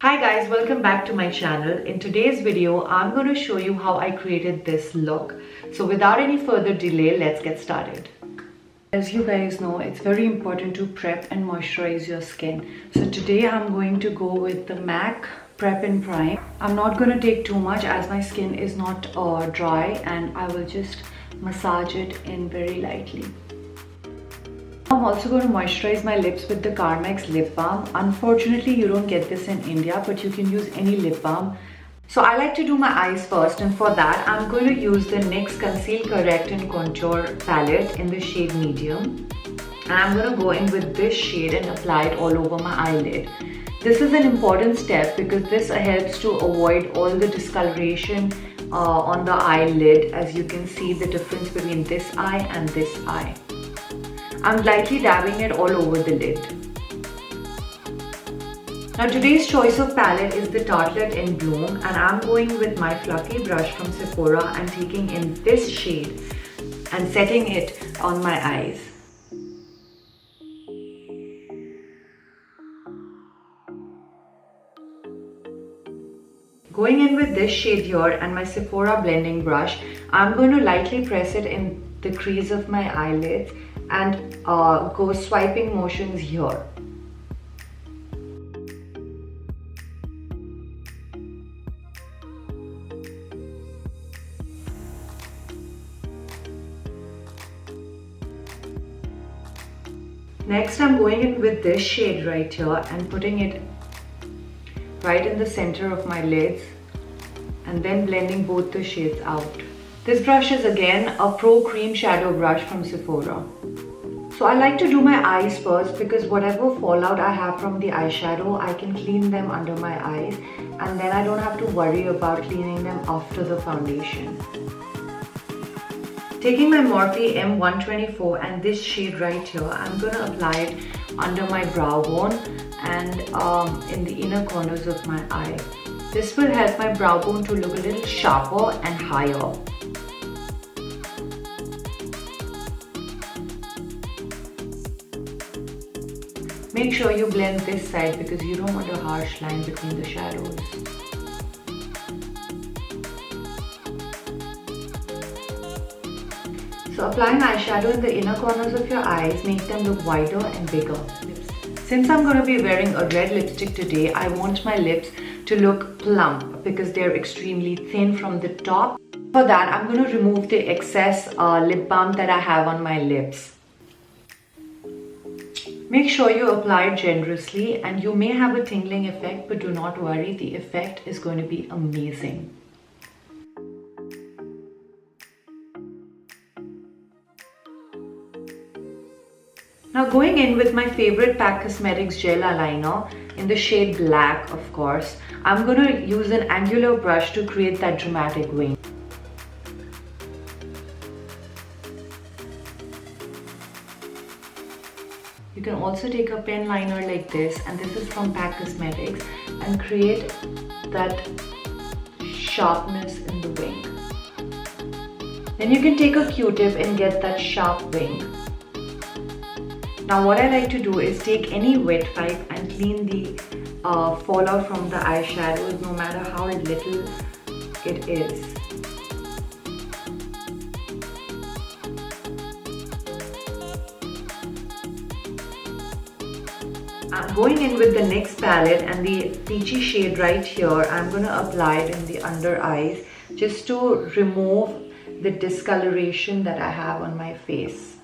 Hi guys, welcome back to my channel. In today's video, I'm going to show you how I created this look. So without any further delay, let's get started. As you guys know, it's very important to prep and moisturize your skin. So today I'm going to go with the M.A.C Prep and Prime. I'm not going to take too much as my skin is not dry, and I will just massage it in very lightly. I'm also going to moisturize my lips with the Carmex lip balm. Unfortunately, you don't get this in India, but you can use any lip balm. So I like to do my eyes first, and for that I'm going to use the NYX Conceal, Correct and Contour palette in the shade Medium. And I'm going to go in with this shade and apply it all over my eyelid. This is an important step because this helps to avoid all the discoloration on the eyelid. As you can see the difference between this eye and this eye. I'm lightly dabbing it all over the lid. Now today's choice of palette is the Tartelette in Bloom, and I'm going with my fluffy brush from Sephora and taking in this shade and setting it on my eyes. Going in with this shade here and my Sephora blending brush, I'm going to lightly press it in the crease of my eyelids and go swiping motions here. Next, I'm going in with this shade right here and putting it right in the center of my lids and then blending both the shades out. This brush is again a Pro Cream Shadow brush from Sephora. So I like to do my eyes first because whatever fallout I have from the eyeshadow, I can clean them under my eyes, and then I don't have to worry about cleaning them after the foundation. Taking my Morphe M124 and this shade right here, I'm going to apply it under my brow bone and in the inner corners of my eye. This will help my brow bone to look a little sharper and higher. Make sure you blend this side because you don't want a harsh line between the shadows. So apply an eyeshadow in the inner corners of your eyes, make them look wider and bigger. Since I'm going to be wearing a red lipstick today, I want my lips to look plump because they're extremely thin from the top. For that, I'm going to remove the excess lip balm that I have on my lips. Make sure you apply it generously, and you may have a tingling effect, but do not worry, the effect is going to be amazing. Now going in with my favorite MAC Cosmetics gel eyeliner in the shade Black, of course, I'm going to use an angular brush to create that dramatic wing. You can also take a pen liner like this, and this is from MAC Cosmetics, and create that sharpness in the wing. Then you can take a Q-tip and get that sharp wing. Now what I like to do is take any wet pipe and clean the fallout from the eyeshadows, no matter how little it is. I'm going in with the NYX palette and the peachy shade right here. I'm going to apply it in the under eyes just to remove the discoloration that I have on my face.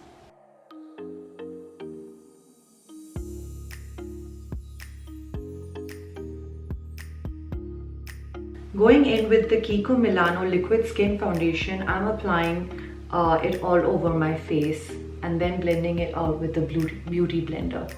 Going in with the Kiko Milano Liquid Skin Foundation, I'm applying it all over my face and then blending it out with the Beauty Blender.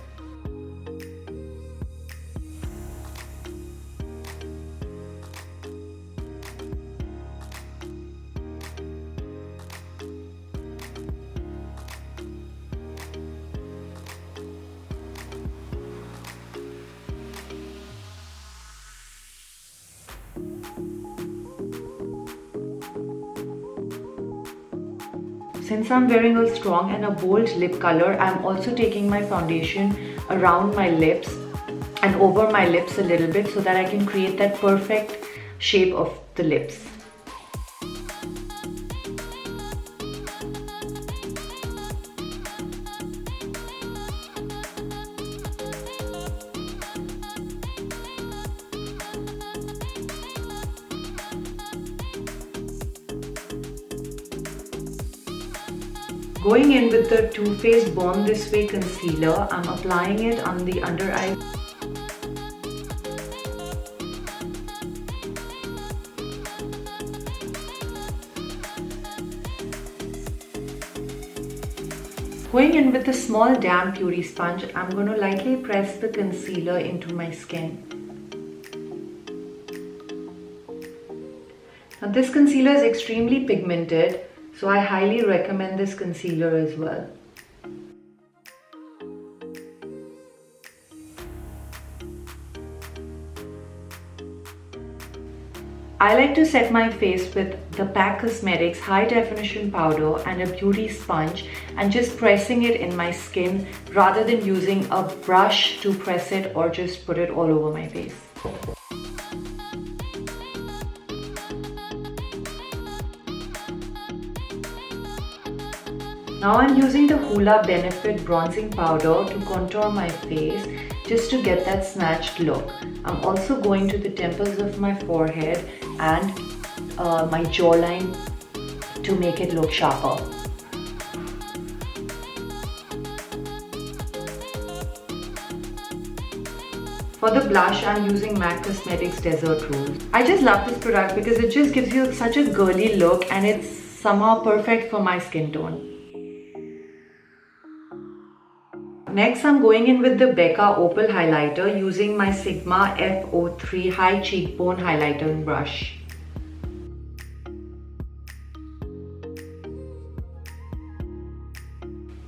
Since I'm wearing a strong and a bold lip color, I'm also taking my foundation around my lips and over my lips a little bit so that I can create that perfect shape of the lips. Going in with the Too Faced Born This Way concealer, I'm applying it on the under eye. Going in with a small damp beauty sponge, I'm going to lightly press the concealer into my skin. Now this concealer is extremely pigmented, so I highly recommend this concealer as well. I like to set my face with the M.A.C Cosmetics High Definition Powder and a beauty sponge and just pressing it in my skin rather than using a brush to press it or just put it all over my face. Now I'm using the Hoola Benefit Bronzing Powder to contour my face just to get that snatched look. I'm also going to the temples of my forehead and my jawline to make it look sharper. For the blush, I'm using M.A.C Cosmetics Desert Rose. I just love this product because it just gives you such a girly look and it's somehow perfect for my skin tone. Next, I'm going in with the Becca Opal highlighter using my Sigma F03 High Cheekbone Highlighter brush.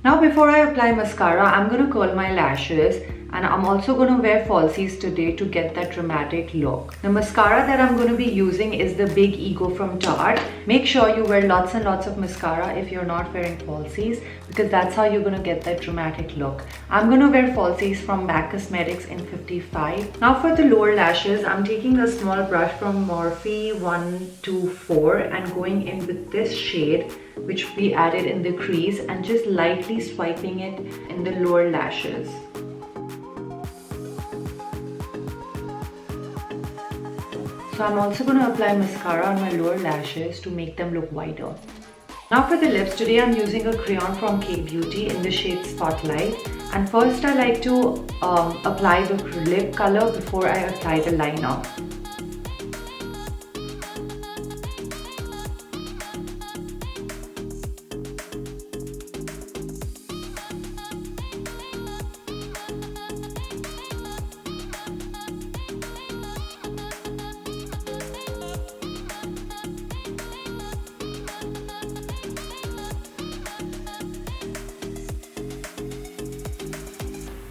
Now before I apply mascara, I'm going to curl my lashes and I'm also going to wear falsies today to get that dramatic look. The mascara that I'm going to be using is the Big Ego from Tarte. Make sure you wear lots and lots of mascara if you're not wearing falsies because that's how you're going to get that dramatic look. I'm going to wear falsies from M.A.C Cosmetics in 55. Now for the lower lashes, I'm taking a small brush from Morphe 124 and going in with this shade which we added in the crease and just lightly swiping it in the lower lashes. So I'm also going to apply mascara on my lower lashes to make them look wider. Now for the lips, today I'm using a crayon from K Beauty in the shade Spotlight. And first I like to apply the lip color before I apply the liner.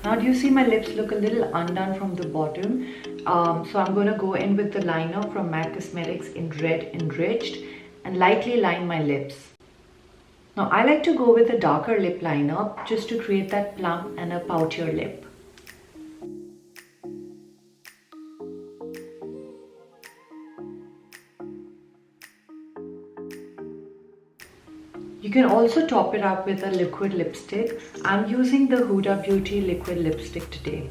Now do you see my lips look a little undone from the bottom? So I'm going to go in with the liner from M.A.C Cosmetics in Red Enriched and lightly line my lips. Now I like to go with a darker lip liner just to create that plump and a poutier lip. You can also top it up with a liquid lipstick. I'm using the Huda Beauty liquid lipstick today.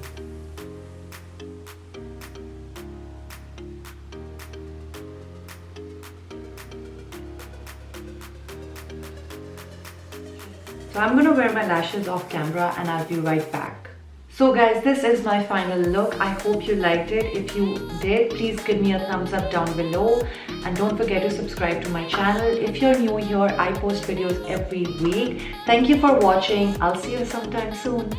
So I'm going to wear my lashes off camera and I'll be right back. So guys, this is my final look. I hope you liked it. If you did, please give me a thumbs up down below. And don't forget to subscribe to my channel. If you're new here, I post videos every week. Thank you for watching. I'll see you sometime soon.